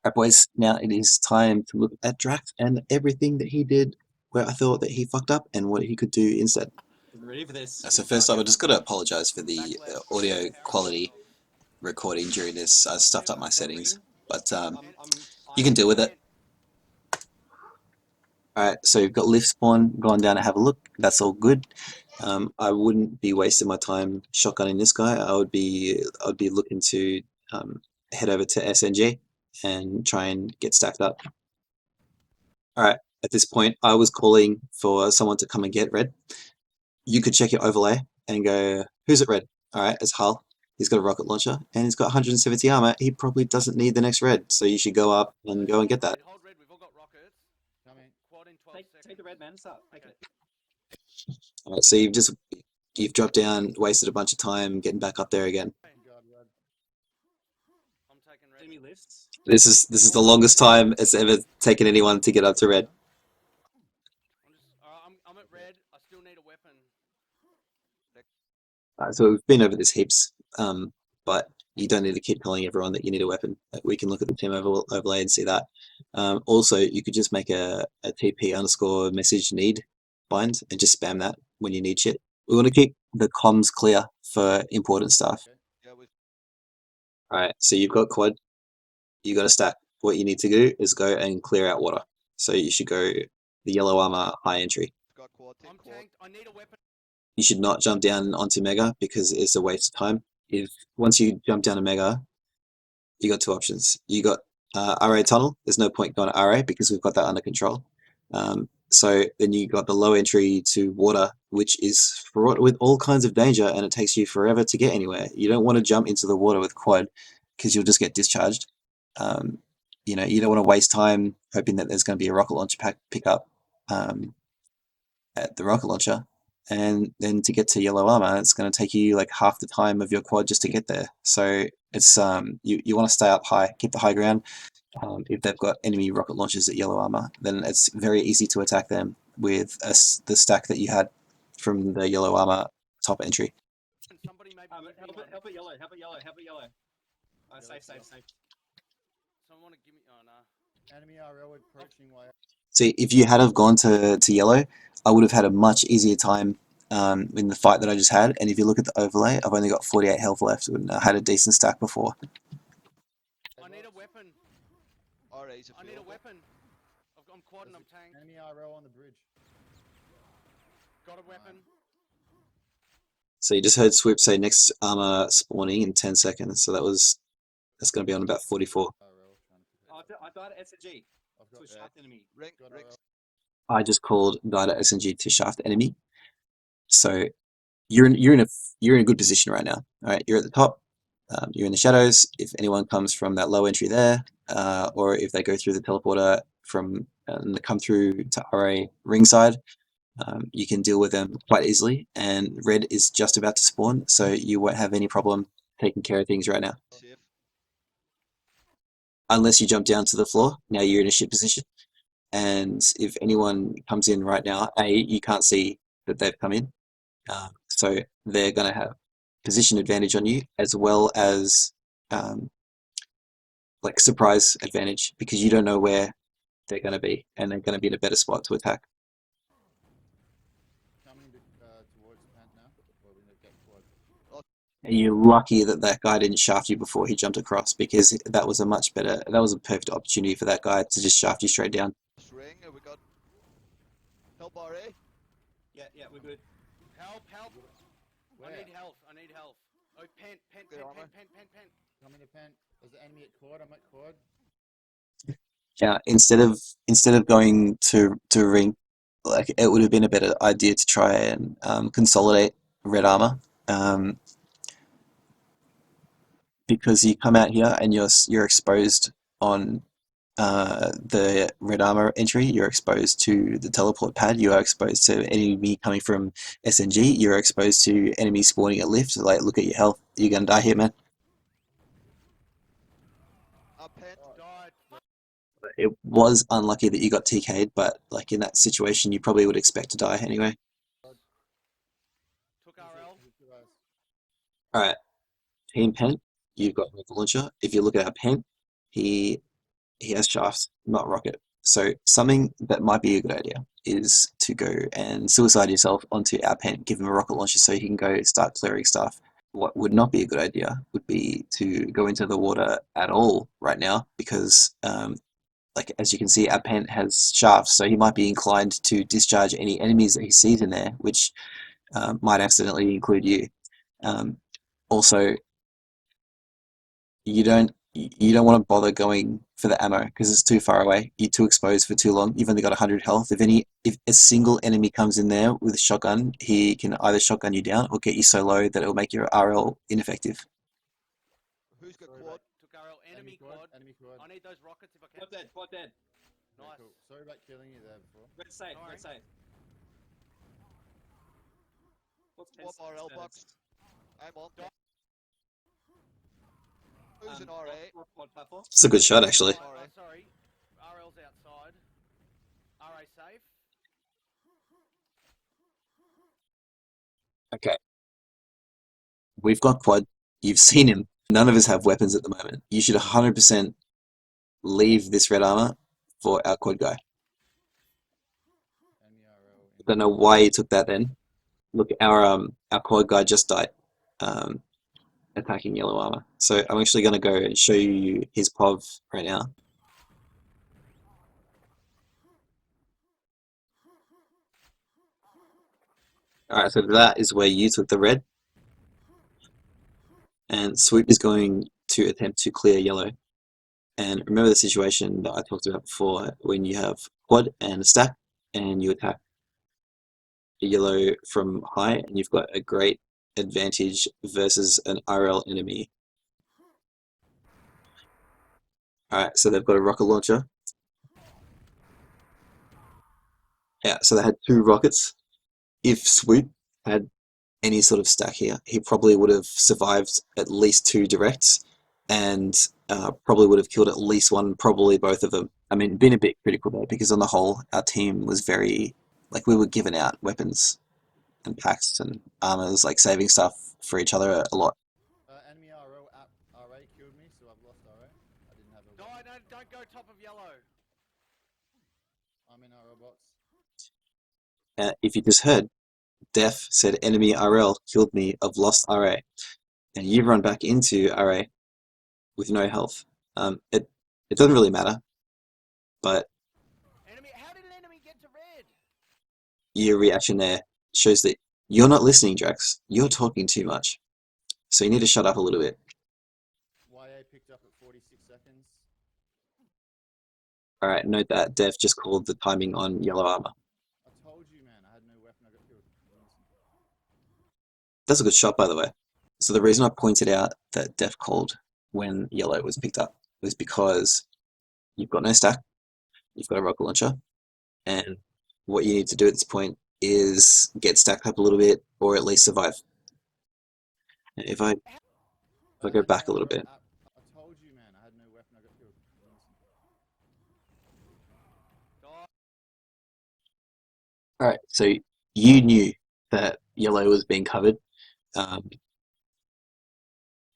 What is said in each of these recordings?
Alright boys, now it is time to look at Drax and everything that he did where I thought that he fucked up and what he could do instead. Ready for this? So first off, I just got to apologise for the audio quality recording during this. I stuffed up my settings, but you can deal with it. Alright, so you've got lift spawn, gone down and have a look, that's all good. I wouldn't be wasting my time shotgunning this guy. I'd be looking to head over to SNG and try and get stacked up. Alright, at this point I was calling for someone to come and get red. You could check your overlay and go, who's at red? Alright, it's Hull. He's got a rocket launcher and he's got 170 armor. He probably doesn't need the next red, so you should go up and go and get that. Hold red, we've all got rockets. Quad in 12 seconds. Take the red, man. Stop. Take it. Alright, so you've dropped down, wasted a bunch of time getting back up there again. I'm taking red. Enemy lifts. This is the longest time it's ever taken anyone to get up to red. I'm at red. I still need a weapon. So we've been over this heaps, but you don't need to keep telling everyone that you need a weapon. We can look at the team overlay and see that. Also, you could just make a TP underscore message need bind and just spam that when you need shit. We want to keep the comms clear for important stuff. Alright, so you've got quad, you got a stack. What you need to do is go and clear out water. So you should go the yellow armor high entry. I'm tanked. I need a weapon. You should not jump down onto Mega because it's a waste of time. Once you jump down to Mega, you got two options. You got RA tunnel. There's no point going to RA because we've got that under control. So then you got the low entry to water, which is fraught with all kinds of danger, and it takes you forever to get anywhere. You don't want to jump into the water with quad because you'll just get discharged. You don't want to waste time hoping that there's going to be a rocket launcher pickup at the rocket launcher. And then to get to yellow armor, it's going to take you like half the time of your quad just to get there. So it's you want to stay up high, keep the high ground. If they've got enemy rocket launchers at yellow armor, then it's very easy to attack them with the stack that you had from the yellow armor top entry. Somebody maybe Help it yellow. Help it yellow. Help it yellow. Safe. Someone want to give me. Oh no. Enemy RL approaching way. See, if you had have gone to yellow, I would have had a much easier time in the fight that I just had. And if you look at the overlay, I've only got 48 health left, and I had a decent stack before. I need a weapon. I need a weapon. I'm quad and I'm tanked. Enemy RL on the bridge. Got a weapon. So you just heard Swoop say next armor spawning in 10 seconds. So that's going to be on about 44. I died at SNG. I've To got a shaft enemy. I just called died at SNG to shaft enemy. So you're in a good position right now. All right, you're at the top. You're in the shadows. If anyone comes from that low entry there, or if they go through the teleporter from and they come through to RA ringside, you can deal with them quite easily. And red is just about to spawn, so you won't have any problem taking care of things right now. Unless you jump down to the floor, now you're in a shit position. And if anyone comes in right now, you can't see that they've come in. So they're going to have position advantage on you as well as like surprise advantage because you don't know where they're going to be and they're going to be in a better spot to attack. Coming towards the pant now. Or we're gonna get quad. And you're lucky that that guy didn't shaft you before he jumped across because that was a perfect opportunity for that guy to just shaft you straight down. Ring, we got help RA. Yeah, we're good. Help. Where? I need health. Oh, pen. Coming to pant. There's an enemy at quad. I'm at quad. Yeah, instead of going to ring, like it would have been a better idea to try and consolidate red armor, because you come out here and you're exposed on the red armor entry. You're exposed to the teleport pad. You are exposed to enemy coming from SNG. You're exposed to enemy spawning at lift. Like, look at your health. You're gonna die here, man. Died. It was unlucky that you got TK'd, but like in that situation, you probably would expect to die anyway. Took RL. All right, Team Pent, you've got the launcher. If you look at our Pent, he he has shafts, not rocket. So something that might be a good idea is to go and suicide yourself onto our pen, give him a rocket launcher so he can go start clearing stuff. What would not be a good idea would be to go into the water at all right now because, like as you can see, our pen has shafts, so he might be inclined to discharge any enemies that he sees in there, which might accidentally include you. Also, you don't want to bother going for the ammo because it's too far away. You're too exposed for too long. You've only got 100 health. If a single enemy comes in there with a shotgun, he can either shotgun you down or get you so low that it'll make your RL ineffective. Who's got Sorry, quad? Took RL. Enemy quad. Enemy quad. I need those rockets if I can. Quad dead. Quad dead. Okay, Nice. cool. Sorry about killing you there before. Red safe. Alright. Red safe. What's Swap 10 RL status? box. I'm on. Dot. Who's an RA? Quad platform. It's a good shot, actually. Oh, sorry. RL's outside. RA safe. Okay. We've got quad. You've seen him. None of us have weapons at the moment. You should 100% leave this red armor for our quad guy. Enemy RL. Don't know why you took that then. Look, our quad guy just died attacking yellow armor. So I'm actually going to go and show you his POV right now. Alright, so that is where you took the red. And Swoop is going to attempt to clear yellow. And remember the situation that I talked about before when you have quad and a stack and you attack a yellow from high and you've got a great advantage versus an RL enemy. Alright, so they've got a rocket launcher. Yeah, so they had 2 rockets. If Swoop had any sort of stack here, he probably would have survived at least 2 directs and probably would have killed at least one, probably both of them. I mean, been a bit critical there because on the whole, our team was very, like we were giving out weapons and packs and armors, like saving stuff for each other a lot. Enemy RA killed me, so I've lost RA. I didn't have a No, weapon. don't go top of yellow. I'm in RL box. If you just heard, Def said enemy RL killed me, I've lost RA. And you run back into RA with no health. It doesn't really matter, but Enemy. How did an enemy get to red? your reaction there shows that you're not listening, Drax. You're talking too much. So you need to shut up a little bit. YA picked up at 46 seconds. Alright, note that Dev just called the timing on yellow armor. I told you, man. I had no weapon. I got killed. That's a good shot, by the way. So the reason I pointed out that Dev called when yellow was picked up was because you've got no stack, you've got a rocket launcher, and what you need to do at this point is get stacked up a little bit, or at least survive. If I go back a little bit, I told you, man. I had no weapon. I got killed. alright, so you knew that yellow was being covered,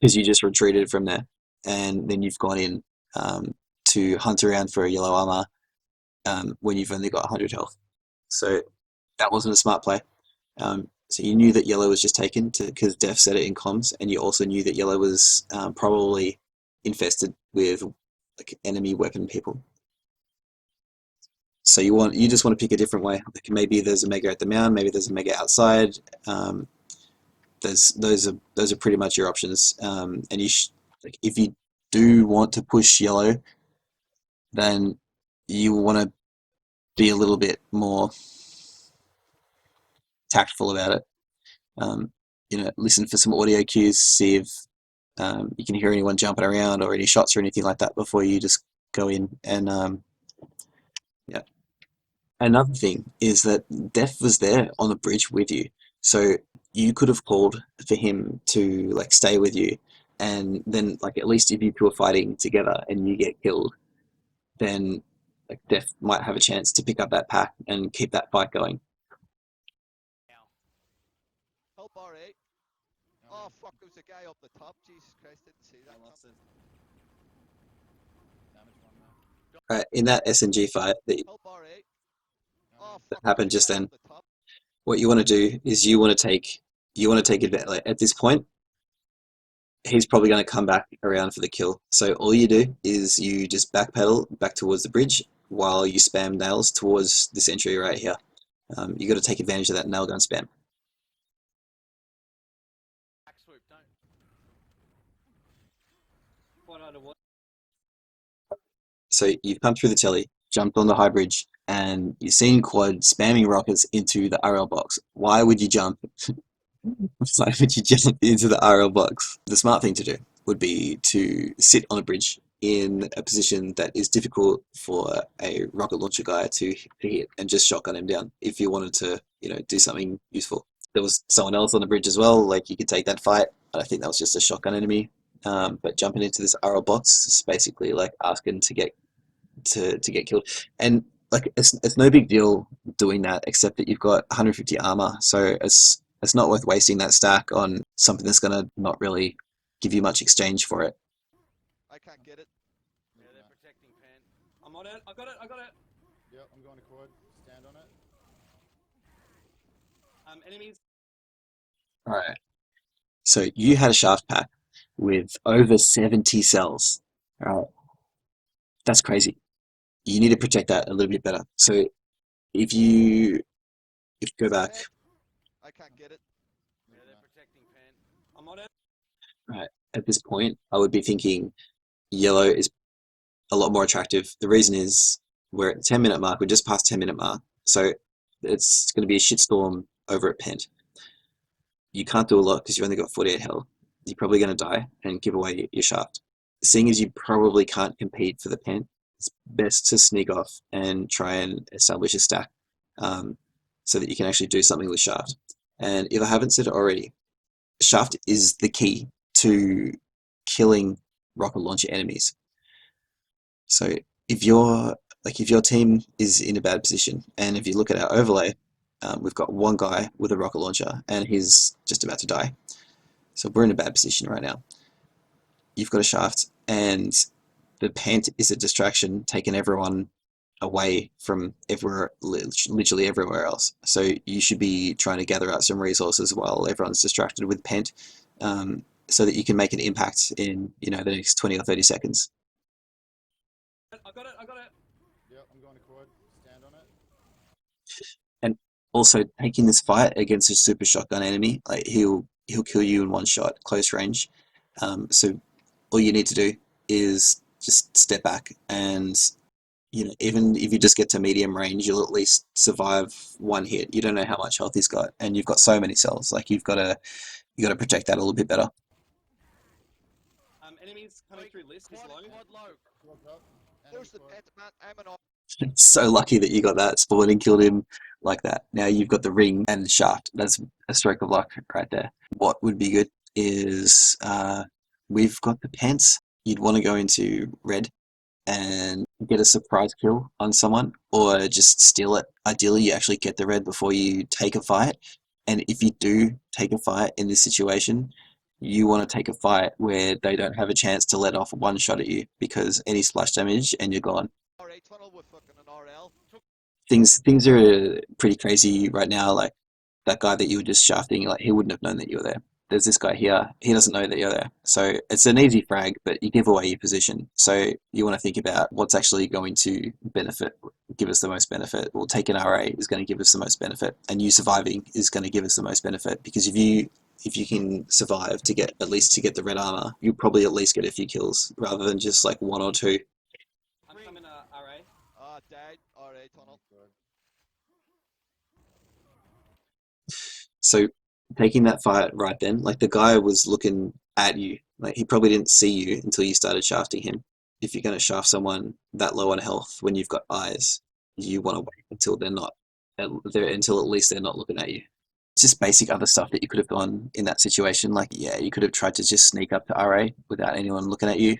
because you just retreated from there, and then you've gone in to hunt around for a yellow armor when you've only got 100 health. So that wasn't a smart play. So you knew that yellow was just taken because Def said it in comms, and you also knew that yellow was probably infested with like enemy weapon people. So you just want to pick a different way. Like maybe there's a mega at the mound, maybe there's a mega outside. Those are pretty much your options. And like if you do want to push yellow, then you want to be a little bit more tactful about it. Listen for some audio cues, see if you can hear anyone jumping around or any shots or anything like that before you just go in. And yeah. Another thing is that Def was there on the bridge with you, so you could have called for him to like stay with you, and then like at least if you two are fighting together and you get killed, then like Def might have a chance to pick up that pack and keep that fight going. Help RA. Oh fuck, there was a guy up the top. Jesus Christ, didn't see that. I lost it. Damage one now. Right, in that SNG fight Help R8. Oh, that fuck. happened just then, The top. what you want to do is you want to take advantage. Like, at this point, he's probably going to come back around for the kill. So all you do is you just backpedal back towards the bridge while you spam nails towards this entry right here. You got to take advantage of that nail gun spam. Back swoop, don't. Quad under what? So you've come through the telly, jumped on the high bridge, and you've seen Quad spamming rockets into the RL box. Why would you jump? Why would you jump into the RL box? The smart thing to do would be to sit on a bridge in a position that is difficult for a rocket launcher guy to hit and just shotgun him down if you wanted to, do something useful. There was someone else on the bridge as well, like you could take that fight. I think that was just a shotgun enemy. But jumping into this RL box is basically like asking to get killed. And like it's no big deal doing that, except that you've got 150 armor, so it's not worth wasting that stack on something that's gonna not really give you much exchange for it. I can't get it. Yeah, they're protecting Pan. I'm on it. I got it. Yep, I'm going to quad. Stand on it. Enemies. Alright. So you had a shaft pack with over 70 cells. Alright. That's crazy. You need to protect that a little bit better. So if you go back, I can't get it. Yeah, they're protecting Pan. I'm on it. right, at this point, I would be thinking yellow is a lot more attractive. The reason is we're at the 10-minute mark, we're just past 10-minute mark. So it's going to be a shitstorm over at Pent. You can't do a lot because you've only got 48 health. You're probably going to die and give away your shaft. Seeing as you probably can't compete for the Pent, it's best to sneak off and try and establish a stack so that you can actually do something with shaft. And if I haven't said it already, shaft is the key to killing rocket launcher enemies. So if your team is in a bad position, and if you look at our overlay, we've got one guy with a rocket launcher, and he's just about to die. So we're in a bad position right now. You've got a shaft, and the Pant is a distraction, taking everyone away from everywhere, literally everywhere else. So you should be trying to gather out some resources while everyone's distracted with Pant, so that you can make an impact in the next 20 or 30 seconds. I got it. Yep, I'm going to quad. Stand on it. And also taking this fight against a super shotgun enemy, like he'll kill you in one shot, close range. So all you need to do is just step back, and even if you just get to medium range, you'll at least survive one hit. You don't know how much health he's got, and you've got so many cells. Like you got to protect that a little bit better. Enemies coming through list is Quad, low. quad low. Quad's up. Where's the quad. pet, man? I'm an So lucky that you got that spawn and killed him like that. Now you've got the ring and the shaft. That's a stroke of luck right there. What would be good is we've got the pants. You'd want to go into red and get a surprise kill on someone, or just steal it. Ideally, you actually get the red before you take a fight. And if you do take a fight in this situation, you want to take a fight where they don't have a chance to let off one shot at you, because any splash damage and you're gone. R8 tunnel with fucking an RL. Things are pretty crazy right now. Like that guy that you were just shafting, like he wouldn't have known that you were there. There's this guy here, he doesn't know that you're there. So it's an easy frag, but you give away your position. So you want to think about what's actually going to give us the most benefit. Well, taking RA is going to give us the most benefit, and you surviving is going to give us the most benefit, because if you can survive to get the red armor, you'll probably at least get a few kills rather than just like one or two. I'm coming RA. Ah, died. R8 tunnel. Quad. So taking that fight right then, like the guy was looking at you, like he probably didn't see you until you started shafting him. If you're going to shaft someone that low on health when you've got eyes, you want to wait until until at least they're not looking at you. It's just basic other stuff that you could have done in that situation. Like, yeah, you could have tried to just sneak up to RA without anyone looking at you.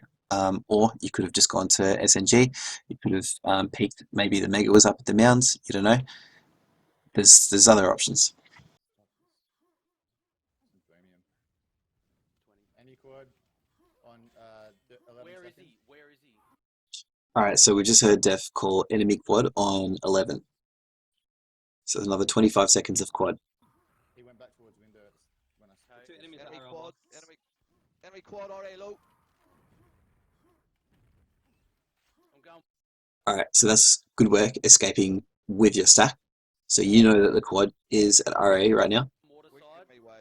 Or you could have just gone to SNG. You could have peeked. Maybe the Mega was up at the mounds. You don't know. There's other options. Premium. 20. Any quad on 11 Where is seconds. he? Where is he? Alright, so we just heard Def call enemy quad on 11. So there's another 25 seconds of quad. He went back towards window when I Two enemies at Enemy RL. quad. Enemy quad. RA low. I'm going. Alright, so that's good work escaping with your stack. So you know that the quad is at RA right now. Water Quick, side. give me way,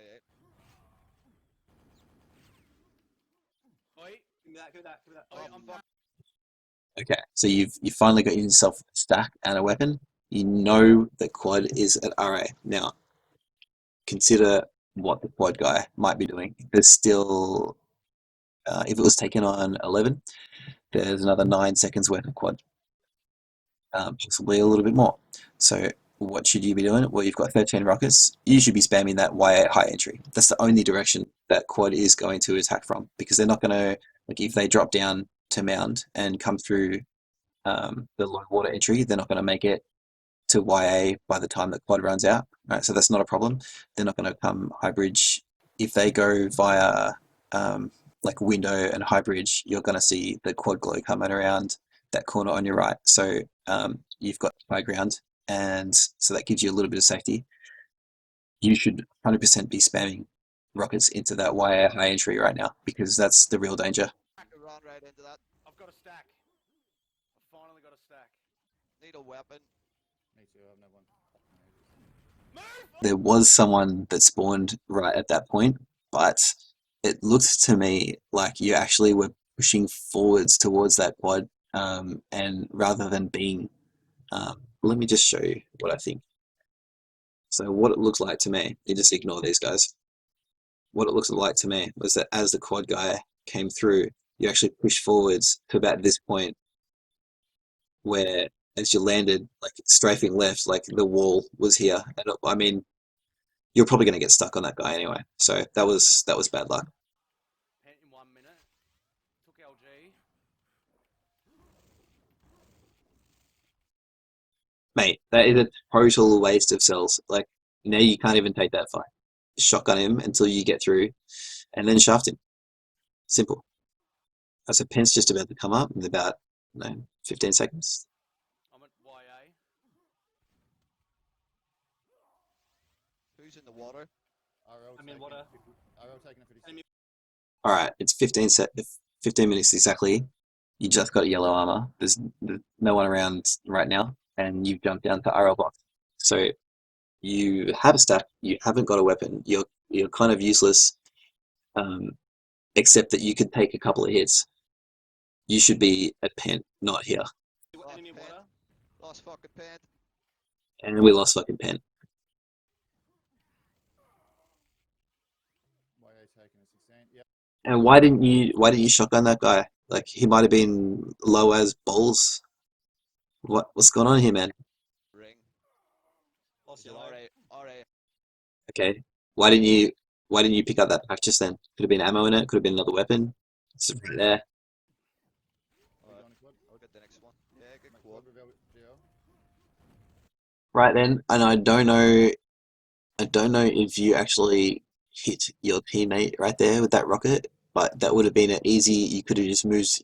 eh? Oi, Give me that, give me that, give me that. oi, Oh, I'm fuck. back. Okay, so you finally got yourself a stack and a weapon. You know that quad is at RA. Now, consider what the quad guy might be doing. There's still, if it was taken on 11, there's another 9 seconds worth of quad, possibly a little bit more. So what should you be doing? Well, you've got 13 rockets. You should be spamming that Y8 high entry. That's the only direction that quad is going to attack from, because they're not going to, like, if they drop down to mound and come through the low water entry, they're not going to make it to YA by the time that quad runs out. Right, so that's not a problem. They're not going to come high bridge. If they go via like window and high bridge, you're going to see the quad glow coming around that corner on your right. So you've got high ground, and so that gives you a little bit of safety. You should 100% be spamming rockets into that YA high entry right now, because that's the real danger. I can run right into that. I've got a stack. I've finally got a stack. Need a weapon. Me too, I have no one. Move! There was someone that spawned right at that point, but it looked to me like you actually were pushing forwards towards that quad, and rather than being, let me just show you what I think. So what it looks like to me, you just ignore these guys. What it looks like to me was that as the quad guy came through, you actually pushed forwards to about this point, where as you landed, like strafing left, like the wall was here. And I mean, you're probably going to get stuck on that guy anyway. So that was bad luck. Pent in 1 minute. Took LG. Mate, that is a total waste of cells. Like, now you can't even take that fight. Shotgun him until you get through, and then shaft him. Simple. So Pence just about to come up in about 15 seconds. I'm at YA. Who's in the water? RL I'm in taking water. 50, RL taking a 50. Enemy. All right, it's 15 minutes exactly. You just got yellow armor. There's no one around right now, and you've jumped down to RL box. So you have a stack. You haven't got a weapon. You're kind of useless, except that you could take a couple of hits. You should be at pen, not here. Enemy Pant. water. Lost fucking pant. And we lost fucking pen. YA taking a 16. Yeah. And why didn't you shotgun that guy? Like, he might have been low as balls. What's going on here, man? Ring. Lost Is it yellow. RA? Okay. Why didn't you pick up that pack just then? Could have been ammo in it, could have been another weapon. It's right there. We Alright. going to quad? I'll get the next one. Yeah, good Make quad. quad reveal GL. Right then, and I don't know if you actually hit your teammate right there with that rocket, but that would have been an easy. You could have just moved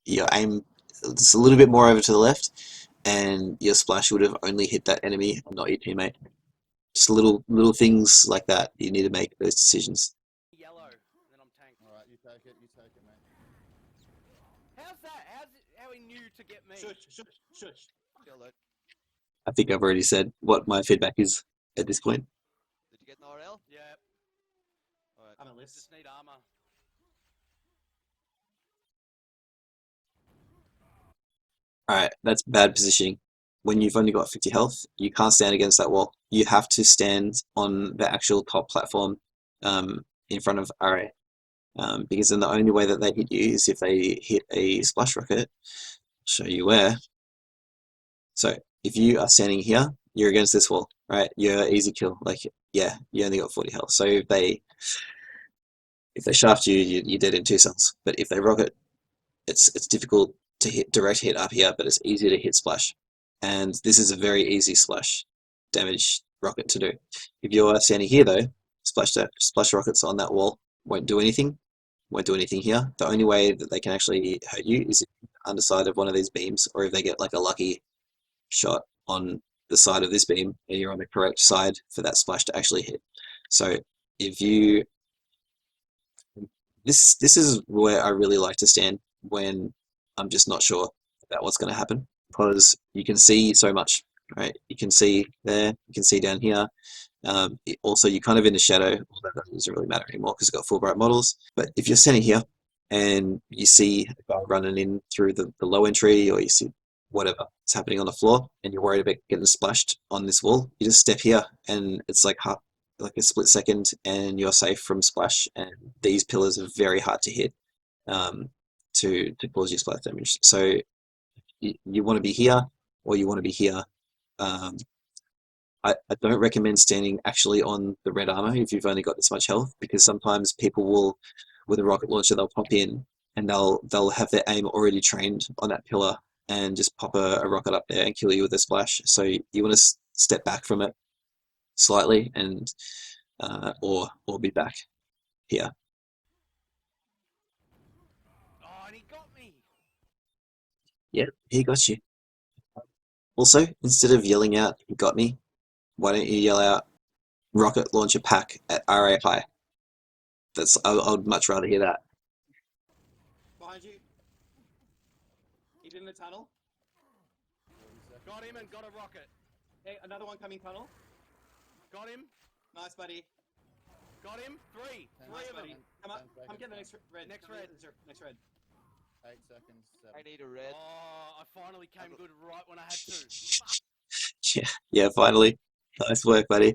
your aim just a little bit more over to the left, and your splash would have only hit that enemy, not your teammate. Just little things like that. You need to make those decisions. Yellow. And then I'm tanked. Alright, you take it, mate. How's that? How he knew to get me? Shush, shush, shush. Kill it. I think I've already said what my feedback is at this point. Did you get an RL? Yeah. Alright. I'm at list. Just need armor. Alright, that's bad positioning. When you've only got 50 health, you can't stand against that wall. You have to stand on the actual top platform in front of RA. Because then the only way that they hit you is if they hit a splash rocket. Show you where. So if you are standing here, you're against this wall, right? You're easy kill. Like, yeah, you only got 40 health. So if they shaft you, you're dead in 2 cells. But if they rocket, it's difficult to hit direct hit up here, but it's easier to hit splash. And this is a very easy splash damage rocket to do. If you're standing here though, splash rockets on that wall won't do anything. Won't do anything here. The only way that they can actually hurt you is if you underside of one of these beams, or if they get like a lucky shot on the side of this beam and you're on the correct side for that splash to actually hit. So if you, this is where I really like to stand when I'm just not sure about what's going to happen, because you can see so much, right? You can see there, you can see down here. Also, you're kind of in the shadow, although that doesn't really matter anymore because it's got full bright models. But if you're standing here and you see a guy running in through the low entry, or you see whatever is happening on the floor, and you're worried about getting splashed on this wall, you just step here, and it's like a split second, and you're safe from splash. And these pillars are very hard to hit to cause you splash damage. So you want to be here, or you want to be here. I don't recommend standing actually on the red armor if you've only got this much health, because sometimes people will, with a rocket launcher, they'll pop in and they'll have their aim already trained on that pillar and just pop a rocket up there and kill you with a splash. So you want to step back from it slightly, and or be back here. Oh, and he got me. Yeah, he got you. Also, instead of yelling out "he got me," why don't you yell out "rocket launcher pack at RA high"? I would much rather hear that. Behind you. He's in the tunnel. Got him and got a rocket. Hey, another one coming tunnel. Got him. Nice, buddy. Got him. Three. Nice, Three of buddy. them. Come up. 10 Come get the seconds. next red. Next Come get red. the next red. 8 seconds. 7. I need a red. Oh, I finally came good right when I had to. Yeah, finally. Nice work, buddy.